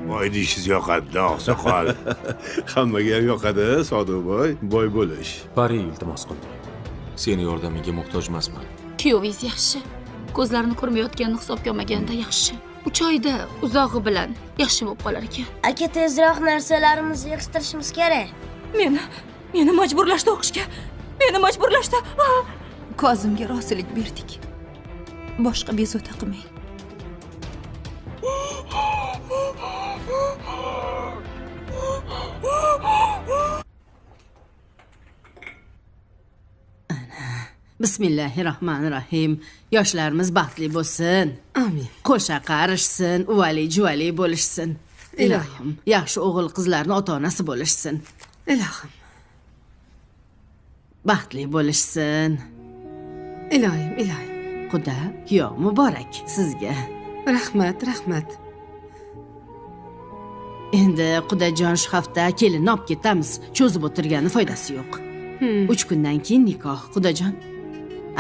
Boy deyishingiz yoqadi, oqsoqol. Hammaga ham yoqadi, Sodiqboy, boy bo'lish. Pari iltimos qildi. Seni yordamiga muhtoj emasman. Kuyovingiz yaxshi. Ko'zlarini ko'rmayotganini hisobga olmaganda yaxshi. 3 oyda uzog'i bilan yaxshi bo'lib qolar ekan. Aka, tezroq narsalarimizni yig'ishtirishimiz kerak. Meni majburlashdi o'qishga. Meni majburlashdi. Kozimga rozilik berdik. Boshqa bezovta qilmang. Bismillahirrohmanirrohim. Yoshlarimiz baxtli bo'lsin. Amin. Qo'sha qarishsin, uvali juvali bo'lishsin. Ilohim, yaxshi o'g'il qizlarning ota-onasi bo'lishsin. Ilohim. Baxtli bo'lishsin. Ilohim. Xudo kuyov muborak sizga. Rahmat. Endi Xudojon shu hafta kelinni olib ketamiz. Cho'zib o'tirgani foydasi yo'q. 3 kundan keyin nikoh, Xudojon.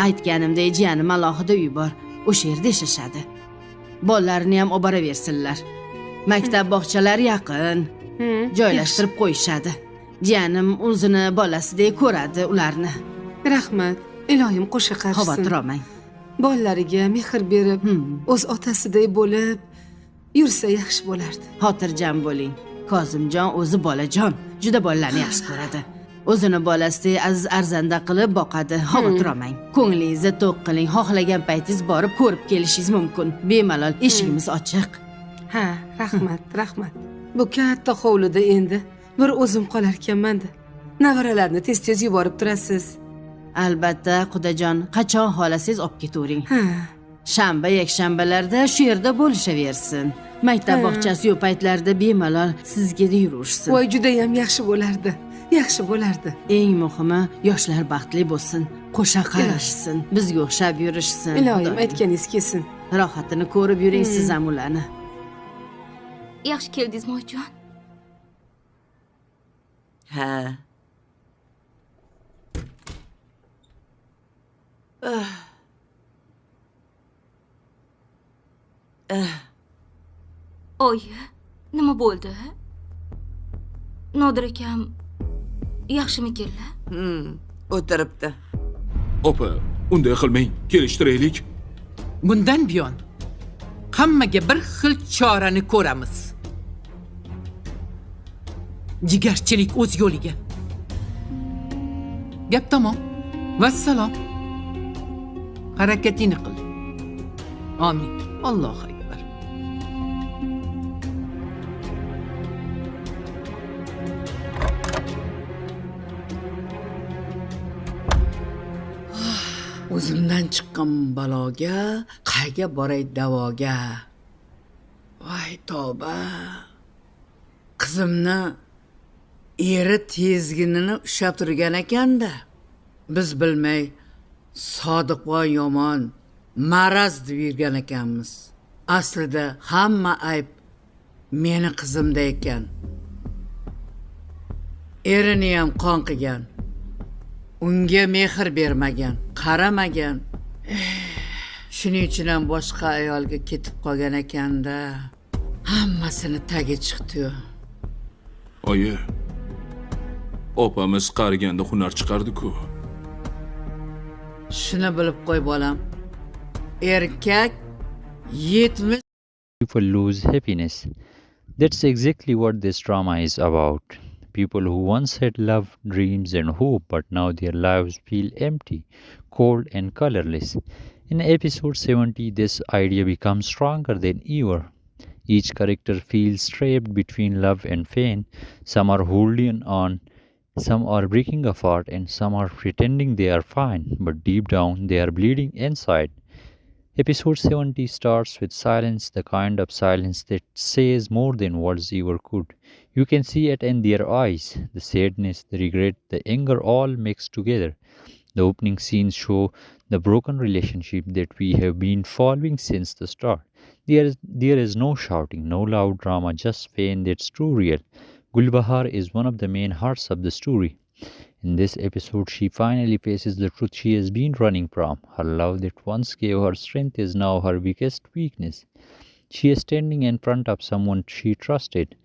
Aytganimdek, jiyanim alohida uy bor, o'sha yerda yashashadi. Bolalarini ham olib boraversinlar. Maktab bog'chalar yaqin. Joylashtirib qo'yishadi. Jiyanim o'zini bolasidek ko'radi ularni. Rahmat. Ilohim qo'sha qarshsin. Xavotir olmang. Bolalariga mehr berib, o'z otasiday bo'lib yursa yaxshi bo'lardi. Xotirjam bo'ling. Kozimjon o'zi bolajon, juda bolalarni yaxshi ko'radi. O'zini bolasidek aziz arzanda qilib boqadi. Xavotir olmang. Ko'nglingizni to'q qiling. Xohlagan paytingiz borib ko'rib kelishingiz mumkin. Bemalol eshigimiz ochiq. Ha, rahmat. Bu katta hovlida endi bir o'zim qolar ekanman-da. Navaralarni tez-tez yuborib turasiz. Albatta, Xudojon, qachon xolasangiz olib ketavering. Ha. Shanba, yakshanbalarda shu yerda bo'lishaversin. Maktab bog'chasi yo'q paytlarda bemalol sizga yurishsin. Voy, juda ham yaxshi bo'lardi. Eng muhimi, yoshlar baxtli bo'lsin, qo'sha qarashsin, bizga o'xshab yurishsin. Ilohim, aytganingiz kelsin. Rohatini ko'rib yuring siz ham ularni. Yaxshi keldingiz, Moyjon. Ha. Oyi, nima bo'ldi? Nodir akam yaxshimikinlar? O'tiribdi. Opa, unday qilmang, kelishtiraylik. Bundan buyon hammaga bir xil chorani ko'ramiz. Jigarchilik o'z yo'liga. Gap tamom. Vassalom. Harakatini qil. Amin. Allohu akbar. O'zimdan chiqqan baloga, qayga boray davoga. Voy tavba. Qizimni eri tezginini ushlab turgan ekanda. Biz bilmay Sodiqboy yomon, maraz deb yurgan ekanmiz. Aslida hamma ayb meni qizimda ekan. Erini ham qon qilgan. Unga mehr bermagan, qaramagan. Shuning uchun ham boshqa ayolga ketib qolgan ekanda. Hammasini tagi chiqdi. Oyi, opamiz qariganda hunar chiqardi-ku. Shuni bilib qo'y bolam. Erkak 70 people lose happiness. That's exactly what this drama is about. People who once had love, dreams and hope, but now their lives feel empty, cold and colorless. In episode 70, this idea becomes stronger than ever. Each character feels trapped between love and pain. Some are holding on, some are breaking apart, and some are pretending they are fine, but deep down they are bleeding inside. Episode 70 starts with silence, the kind of silence that says more than words ever could. You can see it in their eyes, the sadness, the regret, the anger all mixed together. The opening scenes show the broken relationship that we have been following since the start. There is no shouting, no loud drama, just pain that's too real. Gulbahar is one of the main hearts of the story. In this episode, she finally faces the truth she has been running from. Her love that once gave her strength is now her biggest weakness. She is standing in front of someone she trusted,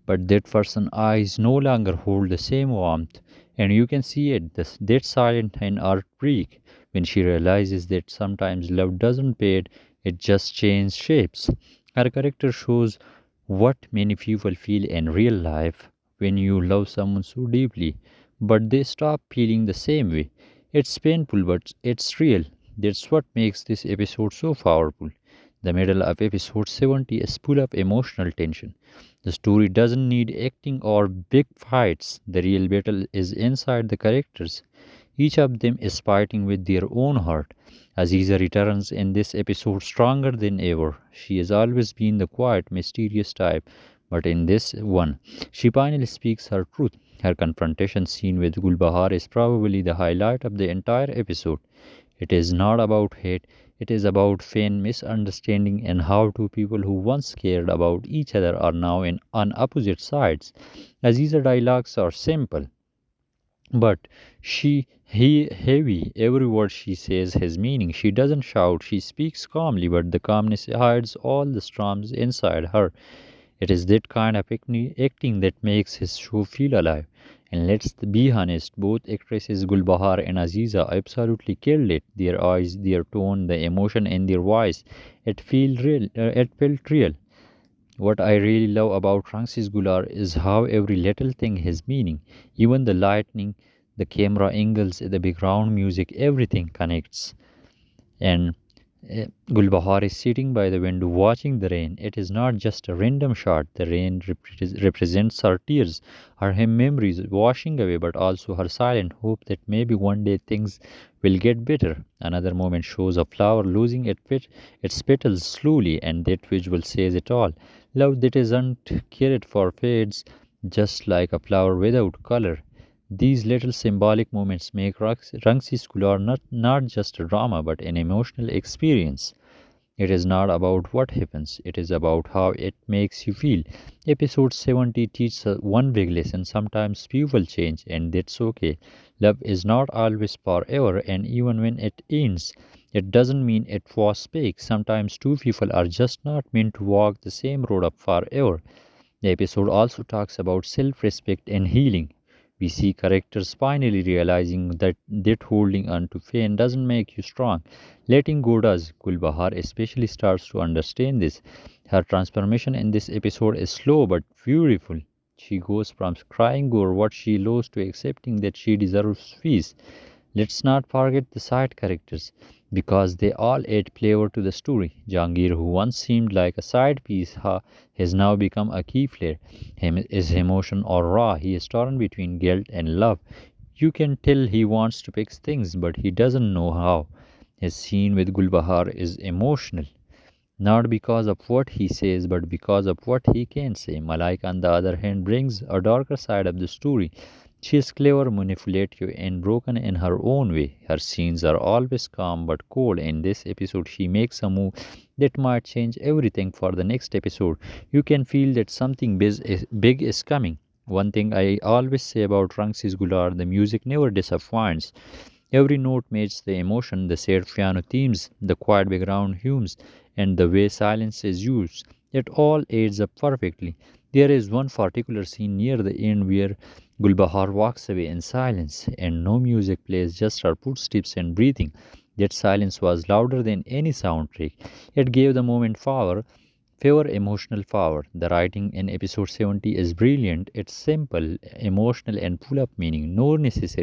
but that person's eyes no longer hold the same warmth, and you can see it, that silent and heartbreak when she realizes that sometimes love doesn't fade, it just changes shapes. Her character shows what many people feel in real life when you love someone so deeply, but they stop feeling the same way. It's painful, but it's real. That's what makes this episode so powerful. The middle of episode 70 is full of emotional tension. The story doesn't need acting or big fights. The real battle is inside the characters. Each of them is fighting with their own heart. Aziza returns in this episode stronger than ever. She has always been the quiet, mysterious type, but in this one, she finally speaks her truth. Her confrontation scene with Gulbahar is probably the highlight of the entire episode. It is not about hate, it is about pain, misunderstanding, and how two people who once cared about each other are now on opposite sides. Aziza's dialogues are simple, but he heavy. Every word she says has meaning. She doesn't shout, she speaks calmly, but the calmness hides all the storms inside her. It is that kind of acting that makes his show feel alive. And let's be honest, both actresses Gulbahar and Aziza absolutely killed it. Their eyes, their tone, the emotion in their voice, it felt real. It felt real. What I really love about Francis Gular is how every little thing has meaning. Even the lightning, the camera angles, the background music, everything connects. And Gulbahar is sitting by the window watching the rain. It is not just a random shot. The rain represents her tears, her memories washing away, but also her silent hope that maybe one day things will get better. Another moment shows a flower losing its petals slowly, and that visual says it all. Love that isn't cared for fades, just like a flower without color. These little symbolic moments make Rangsi Scholar not just a drama but an emotional experience. It is not about what happens, it is about how it makes you feel. Episode 70 teaches us one big lesson: sometimes people change, and that's okay. Love is not always forever, and even when it ends, it doesn't mean it was fake. Sometimes two people are just not meant to walk the same road up forever. The episode also talks about self respect and healing. We see characters finally realizing that holding on to pain doesn't make you strong. Letting go does. Gulbahar especially starts to understand this. Her transformation in this episode is slow but beautiful. She goes from crying over what she lost to accepting that she deserves peace. Let's not forget the side characters, because they all add flavor to the story. Jangir, who once seemed like a side piece, has now become a key player. His emotion are raw. He is torn between guilt and love. You can tell he wants to fix things, but he doesn't know how. His scene with Gulbahar is emotional, not because of what he says, but because of what he can say. Malaika, on the other hand, brings a darker side of the story. She is clever, manipulative, and broken in her own way. Her scenes are always calm but cold. In this episode, she makes a move that might change everything for the next episode. You can feel that something big is coming. One thing I always say about Rangsis Gular: the music never disappoints. Every note matches the emotion, the sad piano themes, the quiet background hums, and the way silence is used. It all adds up perfectly. There is one particular scene near the end where Gulbahar walks away in silence, and no music plays, just her footsteps and breathing. That silence was louder than any soundtrack. It gave the moment power, pure emotional power. The writing in episode 70 is brilliant. It's simple, emotional, and full of meaning. No necessary